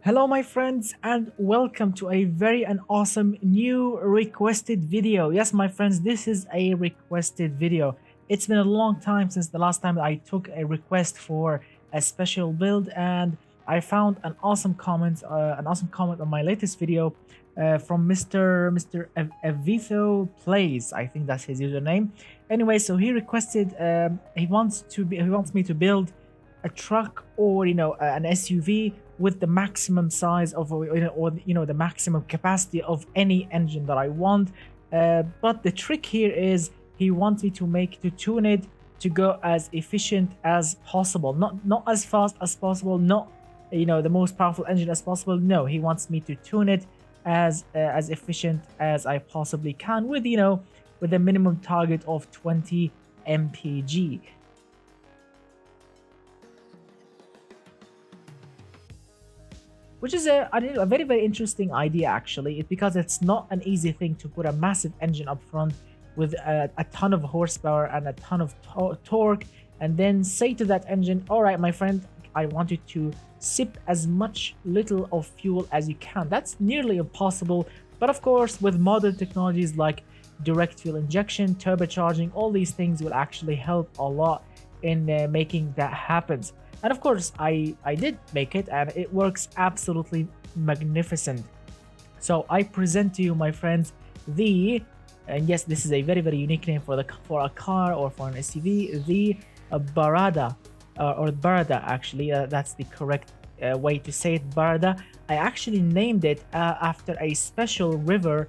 Hello my friends and welcome to a very and awesome new requested video. Yes my friends, this is a requested video. It's been a long time since the last time I took a request for a special build, and I found an awesome comment on my latest video from Mr. Avitho Plays. I think that's his username. Anyway, so he requested he wants me to build a truck or an SUV with the maximum size of the maximum capacity of any engine that I want. But the trick here is he wants me to tune it to go as efficient as possible, not as fast as possible, not the most powerful engine as possible. No, he wants me to tune it as efficient as I possibly can with with a minimum target of 20 mpg. Which is a very interesting idea actually. It's because it's not an easy thing to put a massive engine up front with a ton of horsepower and a ton of torque, and then say to that engine, all right my friend, I want you to sip as much little of fuel as you can. That's nearly impossible, but of course with modern technologies like direct fuel injection, turbocharging, all these things will actually help a lot in making that happen. And of course, I did make it, and it works absolutely magnificent. So I present to you, my friends, and yes, this is a very unique name for a car or for an SUV, the Barada, or Barada actually. That's the correct way to say it, Barada. I actually named it after a special river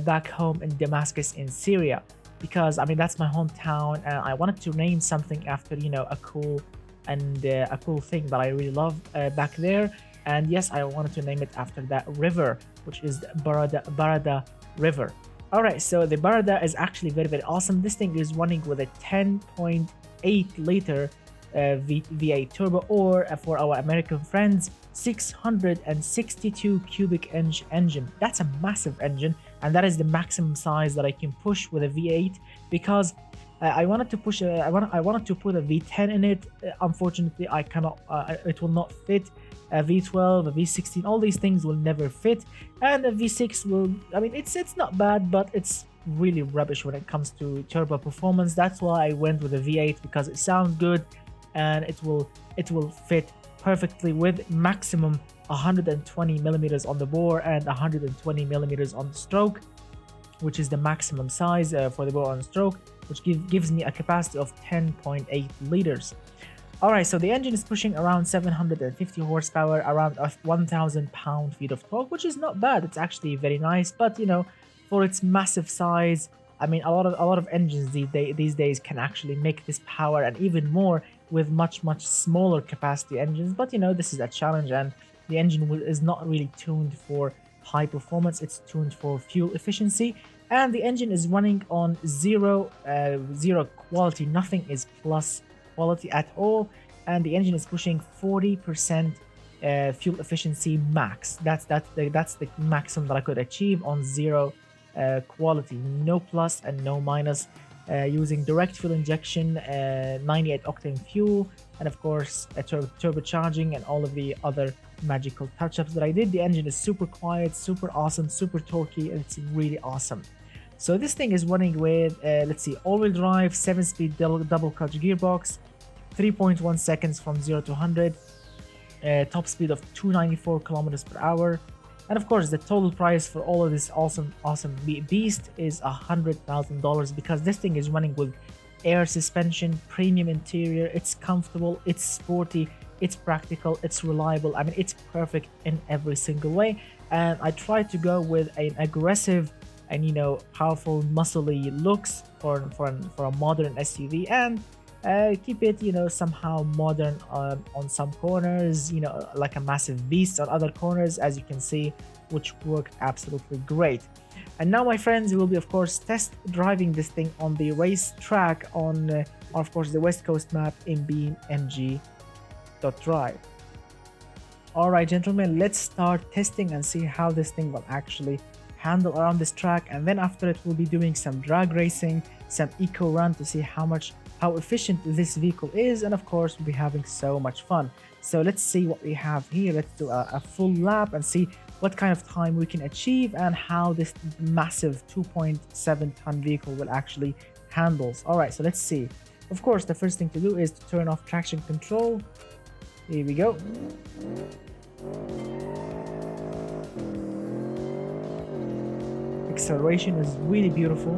back home in Damascus in Syria, because I mean that's my hometown, and I wanted to name something after a cool thing that I really love back there. And yes, I wanted to name it after that river, which is the Barada River. All right, so the Barada is actually very awesome. This thing is running with a 10.8 liter V8 turbo, or for our American friends, 662 cubic inch engine. That's a massive engine, and that is the maximum size that I can push with a V8, because I wanted to push I wanted to put a V10 in it. Unfortunately, I cannot. It will not fit. A V12, a V16, all these things will never fit, and a V6 will. I mean, it's not bad, but it's really rubbish when it comes to turbo performance. That's why I went with a V8, because it sounds good, and it will fit perfectly with maximum 120 millimeters on the bore and 120 millimeters on the stroke, which is the maximum size for the bore on stroke, which gives me a capacity of 10.8 liters. All right, so the engine is pushing around 750 horsepower, around 1,000 pound-feet of torque, which is not bad. It's actually very nice, but for its massive size, I mean, a lot of engines these days can actually make this power and even more with much smaller capacity engines. But this is a challenge, and the engine is not really tuned for high performance. It's tuned for fuel efficiency, and the engine is running on zero quality. Nothing is plus quality at all, and the engine is pushing 40% fuel efficiency max. That's the maximum that I could achieve on zero quality, no plus and no minus, using direct fuel injection, 98 octane fuel, and of course turbocharging and all of the other magical touch-ups that I did. The engine is super quiet, super awesome, super torquey, and it's really awesome. So this thing is running with let's see, all-wheel drive, 7-speed double clutch gearbox, 3.1 seconds from 0 to 100, top speed of 294 kilometers per hour. And of course, the total price for all of this awesome beast is $100,000, because this thing is running with air suspension, premium interior. It's comfortable, it's sporty, it's practical, it's reliable. I mean, it's perfect in every single way. And I tried to go with an aggressive and powerful, muscly looks for a modern SUV, and keep it somehow modern on some corners, like a massive beast on other corners, as you can see, which worked absolutely great. And now my friends, we will be of course test driving this thing on the race track on of course the West Coast map in BeamNG.drive. All right gentlemen, let's start testing and see how this thing will actually handle around this track, and then after it we'll be doing some drag racing, some eco run to see how much how efficient this vehicle is, and of course we'll be having so much fun. So let's see what we have here. Let's do a full lap and see what kind of time we can achieve and how this massive 2.7 ton vehicle will actually handles. All right, so let's see. Of course, the first thing to do is to turn off traction control. Here we go. Acceleration is really beautiful.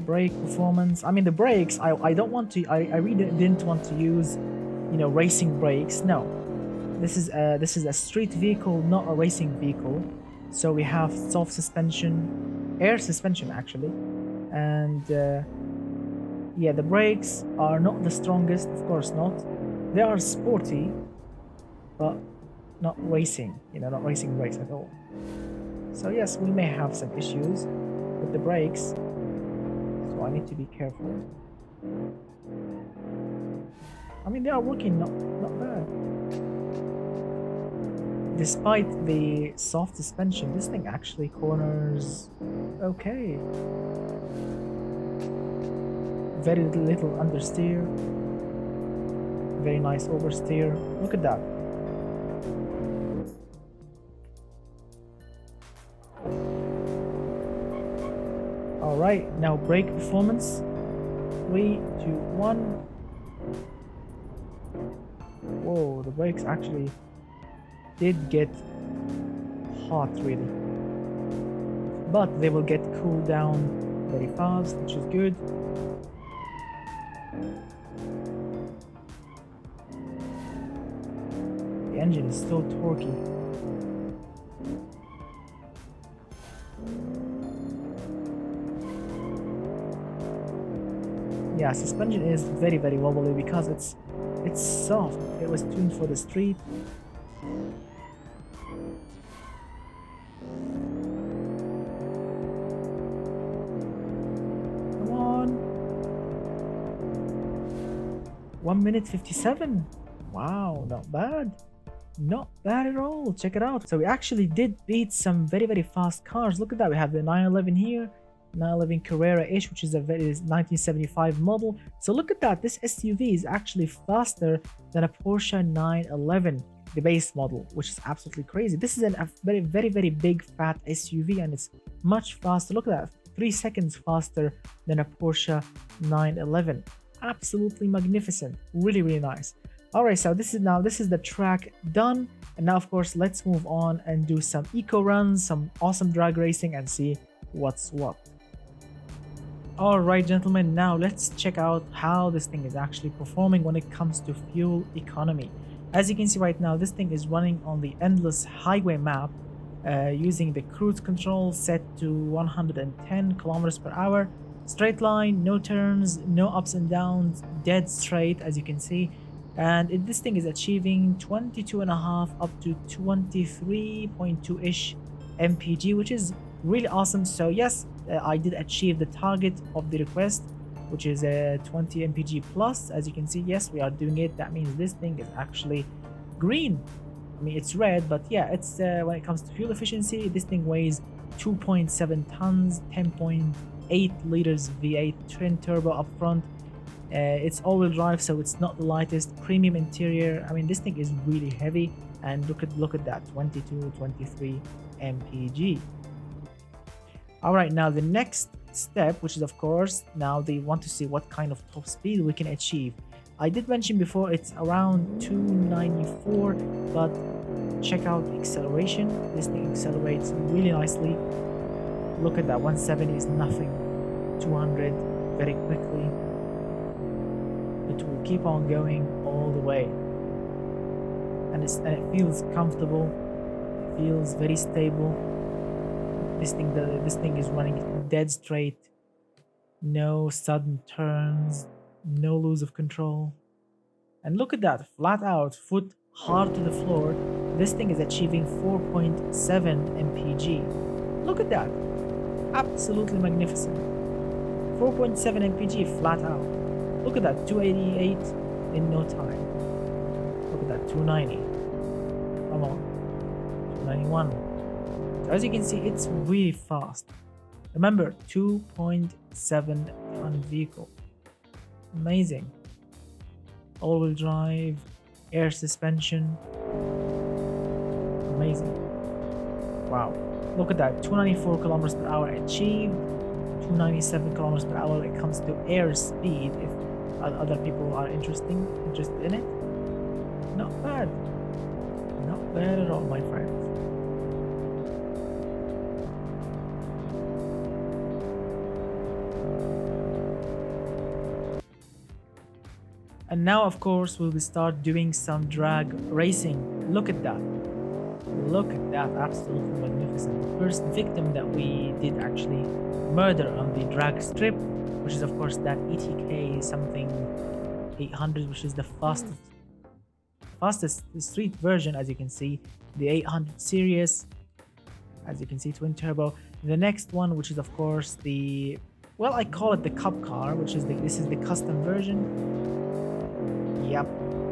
Brake performance. I mean, the brakes, I don't want to, I really didn't want to use, you know, racing brakes. No, this is a street vehicle, not a racing vehicle. So we have soft suspension, air suspension actually, and yeah, the brakes are not the strongest, of course not. They are sporty, but not racing, you know, not racing brakes at all. So yes, we may have some issues with the brakes, so I need to be careful. I mean, they are working not bad. Despite the soft suspension, this thing actually corners okay. Very little understeer. Very nice oversteer. Look at that. Alright, now brake performance. 3, 2, 1. Whoa, the brakes actually did get hot really. But they will get cooled down very fast, which is good. The engine is so torquey. Yeah, suspension is very wobbly because it's soft. It was tuned for the street. Come on. 1 minute 57. Wow, not bad. Not bad at all. Check it out. So we actually did beat some very fast cars. Look at that. We have the 911 here. 911 Carrera-ish, which is a very 1975 model. So look at that. This SUV is actually faster than a Porsche 911, the base model, which is absolutely crazy. This is a very big fat SUV, and it's much faster. Look at that. 3 seconds faster than a Porsche 911. Absolutely magnificent. Really nice. All right, so this is the track done, and now of course let's move on and do some eco runs, some awesome drag racing, and see what's what. Alright gentlemen, now let's check out how this thing is actually performing when it comes to fuel economy. As you can see right now, this thing is running on the endless highway map using the cruise control set to 110 kilometers per hour. Straight line, no turns, no ups and downs, dead straight as you can see. And this thing is achieving 22.5 up to 23.2-ish mpg, which is really awesome. So yes, I did achieve the target of the request, which is 20 mpg plus. As you can see, yes, we are doing it. That means this thing is actually green. I mean, it's red, but yeah, it's when it comes to fuel efficiency, this thing weighs 2.7 tons, 10.8 liters V8 twin turbo up front. It's all-wheel drive, so it's not the lightest. Premium interior. I mean, this thing is really heavy, and look at that, 23 mpg. All right, now the next step, which is of course now they want to see what kind of top speed we can achieve. I did mention before it's around 294, but check out the acceleration. This thing accelerates really nicely. Look at that, 170 is nothing. 200 very quickly. It will keep on going all the way, and it feels comfortable. It feels very stable. This thing is running dead straight, no sudden turns, no lose of control. And look at that, flat out, foot hard to the floor. This thing is achieving 4.7 mpg. Look at that, absolutely magnificent. 4.7 mpg flat out. Look at that, 288 in no time. Look at that, 290. Come on, 291. As you can see, it's really fast. Remember, 2.7-ton vehicle. Amazing. All-wheel drive, air suspension. Amazing. Wow. Look at that. 294 kilometers per hour achieved. 297 kilometers per hour when it comes to air speed. If other people are interested in it. Not bad. Not bad at all, my friends. And now, of course, we'll start doing some drag racing. Look at that. Look at that. Absolutely magnificent. The first victim that we did actually murder on the drag strip, which is, of course, that ETK something 800, which is the fastest street version, as you can see. The 800 series, as you can see, twin turbo. The next one, which is, of course, the, well, I call it the cup car, which is this is the custom version. Yep,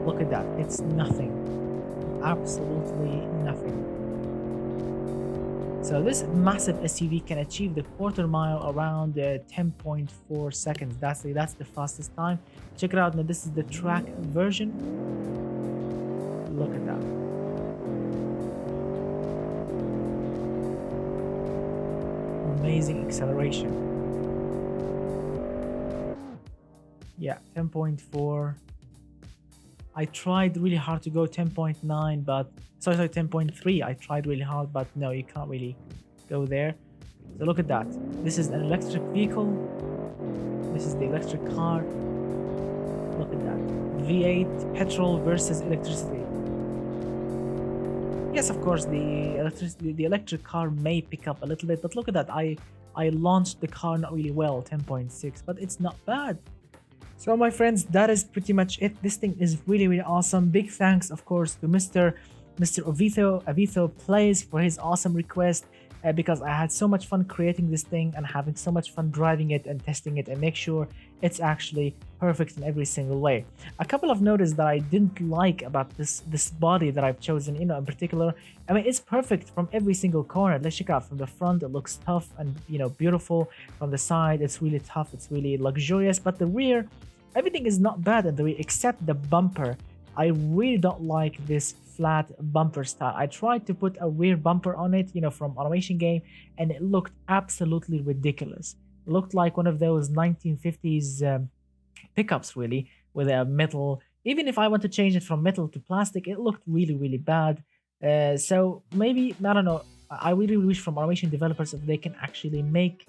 look at that. It's nothing. Absolutely nothing. So this massive SUV can achieve the quarter mile around 10.4 seconds. That's the fastest time. Check it out. Now this is the track version. Look at that. Amazing acceleration. Yeah, 10.4. I tried really hard to go 10.9, but sorry, 10.3. I tried really hard, but no, you can't really go there. So look at that. This is an electric vehicle. This is the electric car. Look at that. V8 petrol versus electricity. Yes, of course, the electric car may pick up a little bit, but look at that. I launched the car not really well, 10.6, but it's not bad. So my friends, that is pretty much it. This thing is really awesome. Big thanks, of course, to Mr. Avito Plays for his awesome request, because I had so much fun creating this thing and having so much fun driving it and testing it and make sure it's actually perfect in every single way. A couple of notes that I didn't like about this body that I've chosen, in particular. I mean, it's perfect from every single corner. Let's check out from the front. It looks tough and beautiful. From the side, it's really tough. It's really luxurious. But the rear, everything is not bad at the rear except the bumper. I really don't like this flat bumper style. I tried to put a rear bumper on it, from Automation Game, and it looked absolutely ridiculous. It looked like one of those 1950s pickups, really, with a metal. Even if I want to change it from metal to plastic, it looked really bad. So maybe, I don't know, I really wish from Automation developers if they can actually make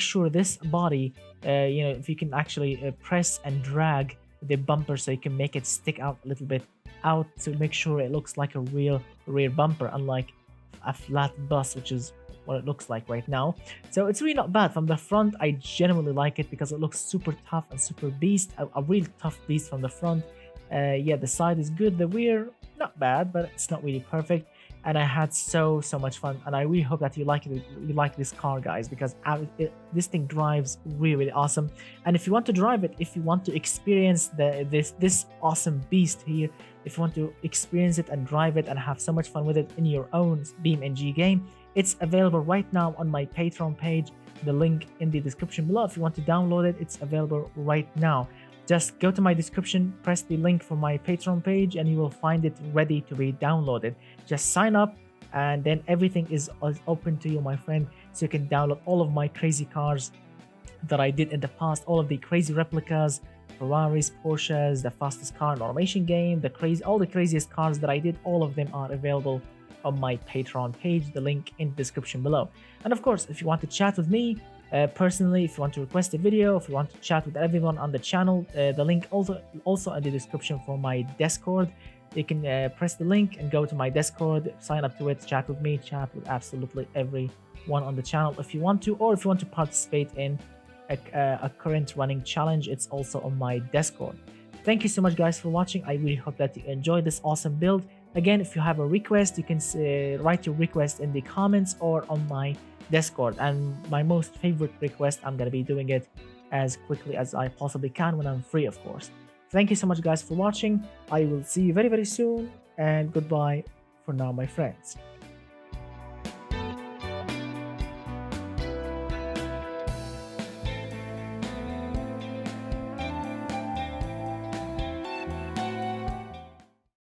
sure this body, if you can actually press and drag the bumper so you can make it stick out a little bit out to make sure it looks like a real rear bumper, unlike a flat bus, which is what it looks like right now. So it's really not bad. From the front, I genuinely like it because it looks super tough and super beast, a real tough beast from the front. Yeah, the side is good. The rear, not bad, but it's not really perfect. And I had so much fun, and I really hope that you like it. You like this car, guys, because this thing drives really awesome. And if you want to drive it, if you want to experience this awesome beast here, if you want to experience it and drive it and have so much fun with it in your own BeamNG game, it's available right now on my Patreon page. The link in the description below. If you want to download it, it's available right now. Just go to my description, press the link for my Patreon page, and you will find it ready to be downloaded. Just sign up, and then everything is open to you, my friend, so you can download all of my crazy cars that I did in the past, all of the crazy replicas, Ferraris, Porsches, the fastest car in Automation Game, all the craziest cars that I did, all of them are available on my Patreon page, the link in the description below. And of course, if you want to chat with me, personally, if you want to request a video, if you want to chat with everyone on the channel, the link also in the description for my Discord. You can press the link and go to my Discord, sign up to it, chat with me, chat with absolutely everyone on the channel if you want to, or if you want to participate in a current running challenge, it's also on my Discord. Thank you so much, guys, for watching. I really hope that you enjoyed this awesome build. Again, if you have a request, you can write your request in the comments or on my Discord, and my most favorite request, I'm gonna be doing it as quickly as I possibly can when I'm free, of course. Thank you so much, guys, for watching. I will see you very soon, and goodbye for now, my friends.